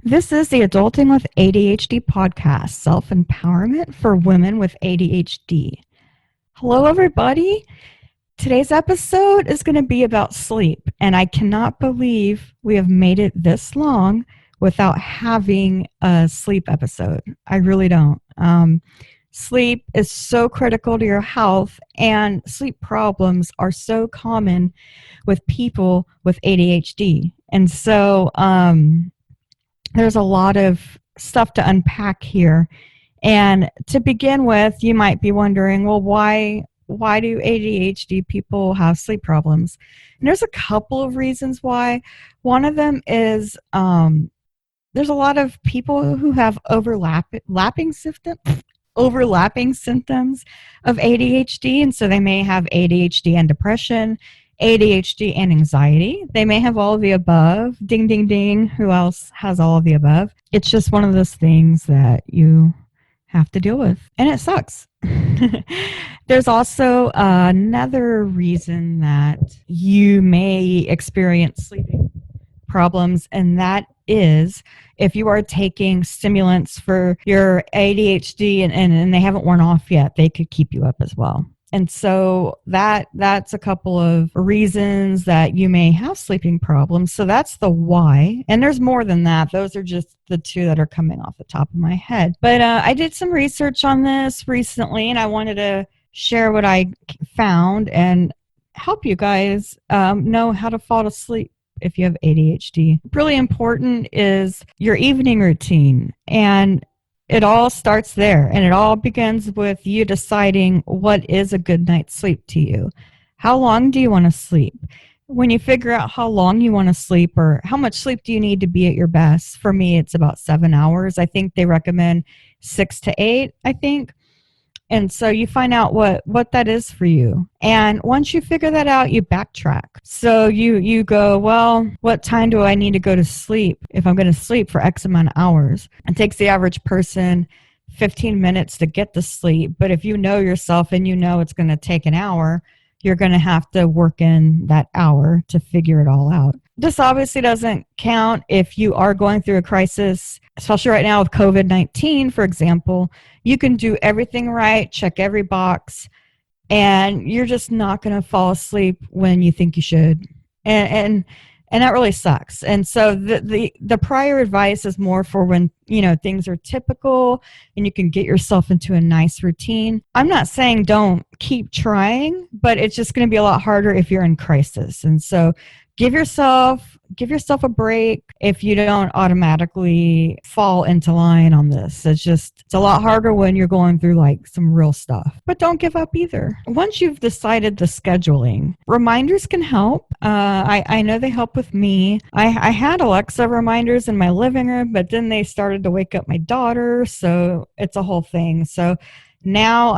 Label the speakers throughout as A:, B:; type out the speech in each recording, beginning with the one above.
A: This is the Adulting with ADHD podcast, self-empowerment for women with ADHD. Hello, everybody. Today's episode is going to be about sleep, and I cannot believe we have made it this long without having a sleep episode. I really don't. Sleep is so critical to your health, and sleep problems are so common with people with ADHD. And so there's a lot of stuff to unpack here. And to begin with, you might be wondering, well, why do ADHD people have sleep problems? And there's a couple of reasons why. One of them is there's a lot of people who have overlapping symptoms of ADHD, and so they may have ADHD and depression, ADHD and anxiety. They may have all of the above. Ding, ding, ding. Who else has all of the above? It's just one of those things that you have to deal with, and it sucks. There's also another reason that you may experience sleeping problems, and that is if you are taking stimulants for your ADHD and they haven't worn off yet, they could keep you up as well. And so that's a couple of reasons that you may have sleeping problems. So that's the why. And there's more than that. Those are just the two that are coming off the top of my head. But I did some research on this recently, and I wanted to share what I found and help you guys know how to fall asleep if you have ADHD. Really important is your evening routine. And it all starts there, and it all begins with you deciding what is a good night's sleep to you. How long do you want to sleep? When you figure out how long you want to sleep or how much sleep do you need to be at your best, for me, it's about 7 hours. I think they recommend 6 to 8, I think. And so you find out what that is for you. And once you figure that out, you backtrack. So you go, well, what time do I need to go to sleep if I'm going to sleep for X amount of hours? It takes the average person 15 minutes to get to sleep. But if you know yourself and you know it's going to take an hour, you're going to have to work in that hour to figure it all out. This obviously doesn't count if you are going through a crisis, especially right now with COVID-19, for example. You can do everything right, check every box, and you're just not going to fall asleep when you think you should. And that really sucks. And so the prior advice is more for when, things are typical and you can get yourself into a nice routine. I'm not saying don't keep trying, but it's just going to be a lot harder if you're in crisis. And so give yourself a break if you don't automatically fall into line on this. It's a lot harder when you're going through like some real stuff. But don't give up either. Once you've decided the scheduling, reminders can help. I know they help with me. I had Alexa reminders in my living room, but then they started to wake up my daughter, so it's a whole thing. So now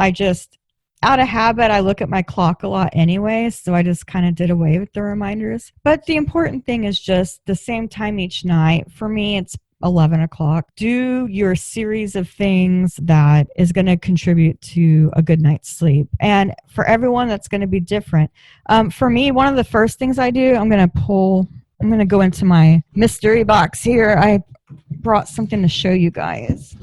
A: out of habit, I look at my clock a lot anyway, so I just kind of did away with the reminders. But the important thing is just the same time each night. For me, it's 11 o'clock. Do your series of things that is going to contribute to a good night's sleep. And for everyone, that's going to be different. For me, one of the first things I do, I'm going to go into my mystery box here. I brought something to show you guys.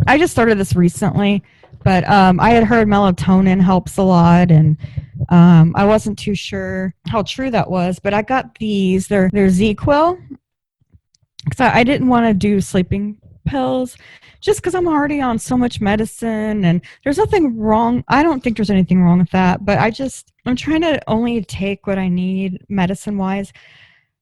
A: I just started this recently. But I had heard melatonin helps a lot, and I wasn't too sure how true that was. But I got these. They're ZQuil. Because I didn't want to do sleeping pills just because I'm already on so much medicine, and there's nothing wrong. I don't think there's anything wrong with that. But I'm trying to only take what I need medicine-wise.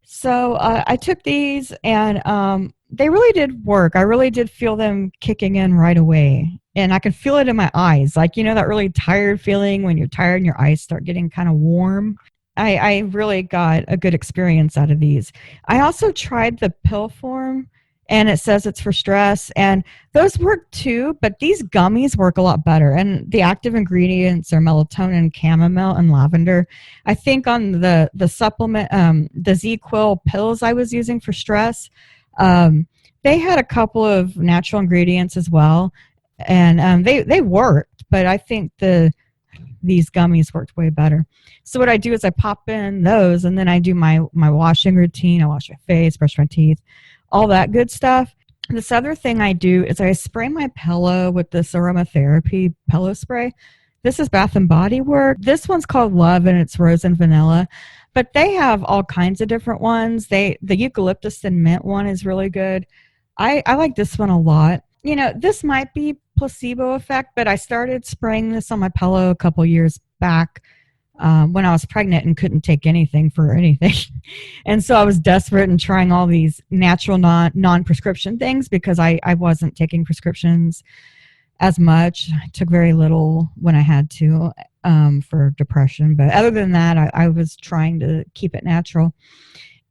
A: So I took these, and they really did work. I really did feel them kicking in right away. And I could feel it in my eyes. Like, that really tired feeling when you're tired and your eyes start getting kind of warm. I really got a good experience out of these. I also tried the pill form, and it says it's for stress. And those work too, but these gummies work a lot better. And the active ingredients are melatonin, chamomile, and lavender. I think on the supplement, the ZQuil pills I was using for stress, they had a couple of natural ingredients as well. And they worked, but I think these gummies worked way better. So what I do is I pop in those, and then I do my washing routine. I wash my face, brush my teeth, all that good stuff. This other thing I do is I spray my pillow with this aromatherapy pillow spray. This is Bath and Body Works. This one's called Love and it's rose and vanilla, but they have all kinds of different ones. The eucalyptus and mint one is really good. I like this one a lot. You know, this might be placebo effect, but I started spraying this on my pillow a couple years back when I was pregnant and couldn't take anything for anything. And so I was desperate and trying all these natural non-prescription things because I wasn't taking prescriptions as much. I took very little when I had to for depression. But other than that, I was trying to keep it natural.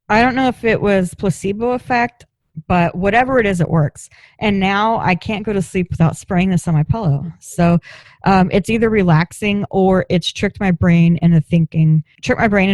A: I don't know if it was placebo effect, but whatever it is, it works. And now I can't go to sleep without spraying this on my pillow. So it's either relaxing or it's tricked my brain into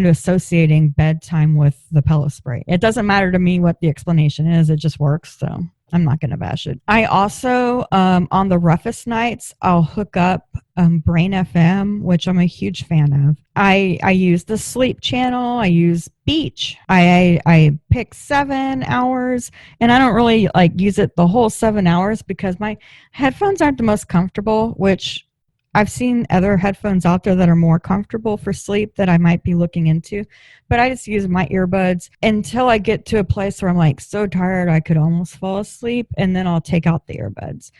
A: associating bedtime with the pillow spray. It doesn't matter to me what the explanation is. It just works. So I'm not going to bash it. I also, on the roughest nights, I'll hook up Brain FM, which I'm a huge fan of. I use the sleep channel. I use Beach. I pick 7 hours, and I don't really like use it the whole 7 hours because my headphones aren't the most comfortable, which I've seen other headphones out there that are more comfortable for sleep that I might be looking into, but I just use my earbuds until I get to a place where I'm like so tired I could almost fall asleep, and then I'll take out the earbuds.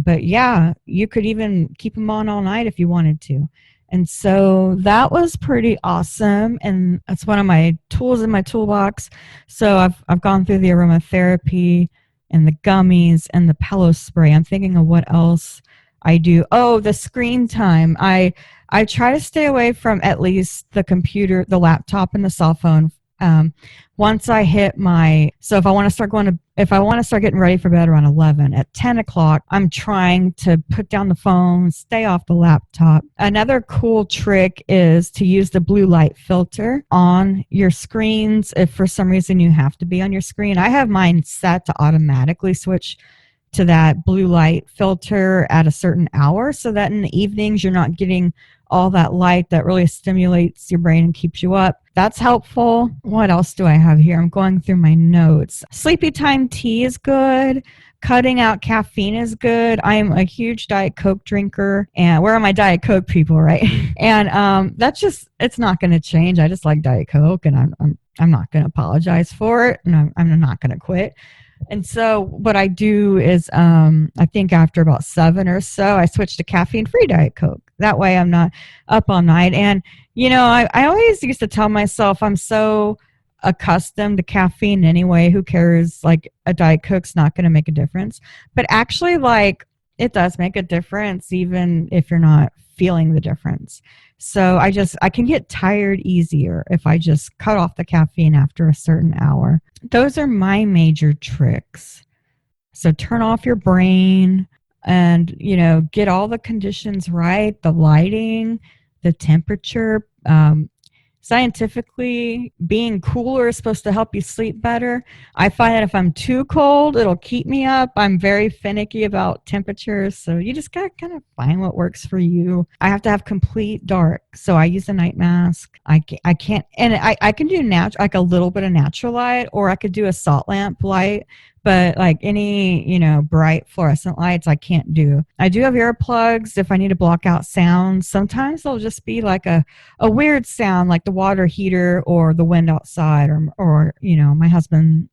A: But yeah, you could even keep them on all night if you wanted to. And so that was pretty awesome, and that's one of my tools in my toolbox. So I've gone through the aromatherapy and the gummies and the pillow spray. I'm thinking of what else I do. Oh, the screen time. I try to stay away from at least the computer, the laptop, and the cell phone. Once I hit if I want to start getting ready for bed around 11, at 10 o'clock, I'm trying to put down the phone, stay off the laptop. Another cool trick is to use the blue light filter on your screens. If for some reason you have to be on your screen, I have mine set to automatically switch to that blue light filter at a certain hour so that in the evenings you're not getting all that light that really stimulates your brain and keeps you up. That's helpful. What else do I have here? I'm going through my notes. Sleepy time tea is good. Cutting out caffeine is good. I'm a huge Diet Coke drinker. And where are my Diet Coke people, right? And it's not going to change. I just like Diet Coke, and I'm not going to apologize for it, and I'm not going to quit. And so what I do is I think after about 7 or so, I switch to caffeine-free Diet Coke. That way I'm not up all night. And, you know, I always used to tell myself I'm so accustomed to caffeine anyway. Who cares? Like, a Diet Coke's not going to make a difference. But actually, like, it does make a difference even if you're not feeling the difference. So I can get tired easier if I just cut off the caffeine after a certain hour. Those are my major tricks. So turn off your brain and, you know, get all the conditions right, the lighting, the temperature. Scientifically, being cooler is supposed to help you sleep better. I find that if I'm too cold, it'll keep me up. I'm very finicky about temperatures, so you just gotta kind of find what works for you. I have to have complete dark, so I use a night mask. I can't, and I can do like a little bit of natural light, or I could do a salt lamp light. But like any, you know, bright fluorescent lights, I can't do. I do have earplugs if I need to block out sounds. Sometimes they'll just be like a weird sound, like the water heater or the wind outside, or you know, my husband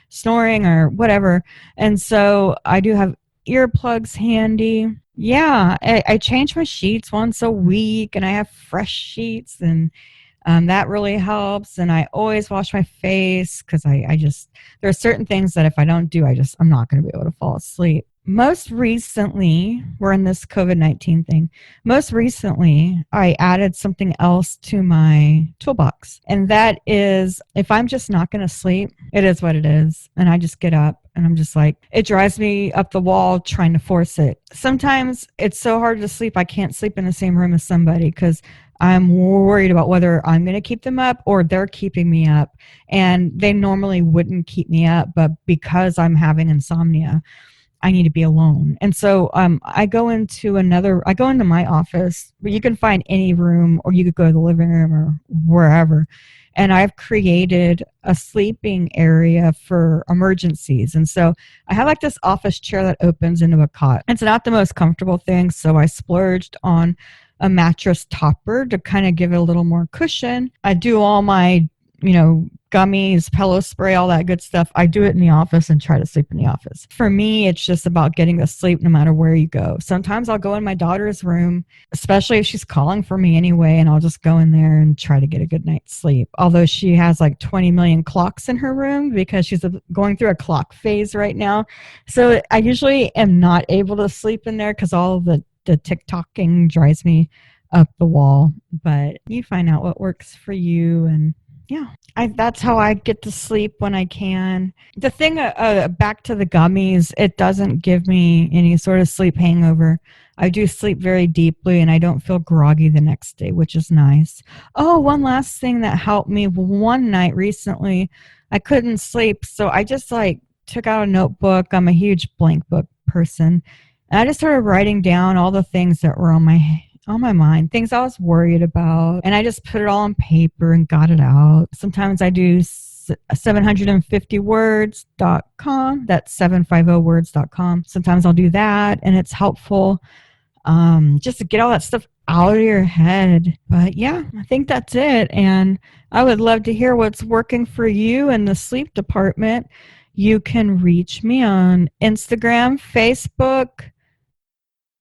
A: snoring or whatever. And so I do have earplugs handy. Yeah, I change my sheets once a week, and I have fresh sheets, and that really helps. And I always wash my face because I just, there are certain things that if I don't do, I'm not going to be able to fall asleep. Most recently, we're in this COVID-19 thing. Most recently, I added something else to my toolbox. And that is, if I'm just not going to sleep, it is what it is. And I just get up and I'm just like, it drives me up the wall trying to force it. Sometimes it's so hard to sleep, I can't sleep in the same room as somebody because I'm worried about whether I'm going to keep them up or they're keeping me up. And they normally wouldn't keep me up, but because I'm having insomnia, I need to be alone. And so I go into my office, where you can find any room, or you could go to the living room or wherever. And I've created a sleeping area for emergencies. And so I have like this office chair that opens into a cot. It's not the most comfortable thing, so I splurged on a mattress topper to kind of give it a little more cushion. I do all my, gummies, pillow spray, all that good stuff. I do it in the office and try to sleep in the office. For me, it's just about getting to sleep no matter where you go. Sometimes I'll go in my daughter's room, especially if she's calling for me anyway, and I'll just go in there and try to get a good night's sleep. Although she has like 20 million clocks in her room because she's going through a clock phase right now. So I usually am not able to sleep in there because all the TikToking drives me up the wall. But you find out what works for you, and yeah, that's how I get to sleep when I can. The thing, back to the gummies, it doesn't give me any sort of sleep hangover. I do sleep very deeply, and I don't feel groggy the next day, which is nice. Oh, one last thing that helped me one night recently, I couldn't sleep, so I just took out a notebook. I'm a huge blank book person. And I just started writing down all the things that were on my mind, things I was worried about, and I just put it all on paper and got it out. Sometimes I do 750words.com. That's 750words.com. Sometimes I'll do that, and it's helpful just to get all that stuff out of your head. But yeah, I think that's it. And I would love to hear what's working for you in the sleep department. You can reach me on Instagram, Facebook,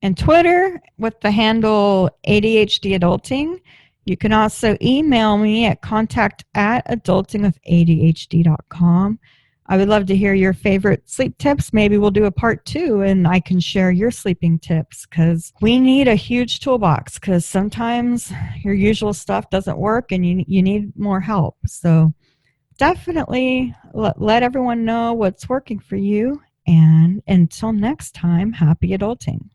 A: and Twitter with the handle ADHD Adulting. You can also email me at contact@adultingwithadhd.com. I would love to hear your favorite sleep tips. Maybe we'll do a part 2 and I can share your sleeping tips, because we need a huge toolbox, because sometimes your usual stuff doesn't work and you need more help. So definitely let everyone know what's working for you. And until next time, happy adulting.